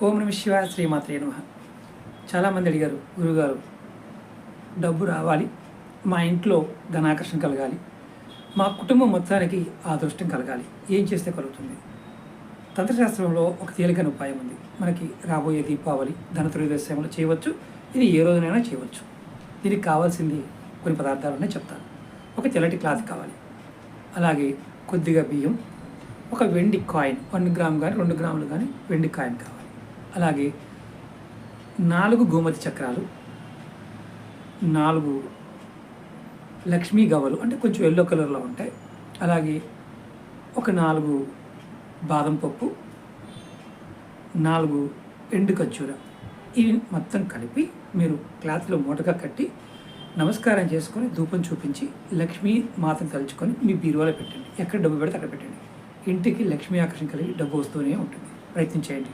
ఓం నమ శివాయ శ్రీమాత్రే నమః. చాలామంది అడిగారు, గురుగారు డబ్బు రావాలి, మా ఇంట్లో ధనాకర్షణ కలగాలి, మా కుటుంబం మొత్తానికి అదృష్టం కలగాలి, ఏం చేస్తే కలుగుతుంది? తంత్రశాస్త్రంలో ఒక తేలికైన ఉపాయం ఉంది. మనకి రాబోయే దీపావళి, ధనత్రయోదశిలో చేయవచ్చు. ఇది ఏ రోజునైనా చేయవచ్చు. దీనికి కావాల్సింది కొన్ని పదార్థాలనే చెప్తాను. ఒక తెల్లటి క్లాత్ కావాలి, అలాగే కొద్దిగా బియ్యం, ఒక వెండి కాయిన్ 1 గ్రామ్ కానీ 2 గ్రాములు కానీ వెండి కాయిన్ కావాలి, అలాగే 4 గోమతి చక్రాలు, 4 లక్ష్మీ గవ్వలు అంటే కొంచెం ఎల్లో కలర్లో ఉంటాయి, అలాగే ఒక 4 బాదం పప్పు, 4 ఎండు ఖర్జూర. ఇవి మొత్తం కలిపి మీరు క్లాత్లో మూటగా కట్టి నమస్కారం చేసుకొని ధూపం చూపించి లక్ష్మీ మాతను తలుచుకొని మీ బీరువాలో పెట్టండి. ఎక్కడ డబ్బు పెడితే అక్కడ పెట్టండి. ఇంటికి లక్ష్మీ ఆకర్షణ కలిగి డబ్బు వస్తూనే ఉంటుంది. ప్రయత్నం చేయండి.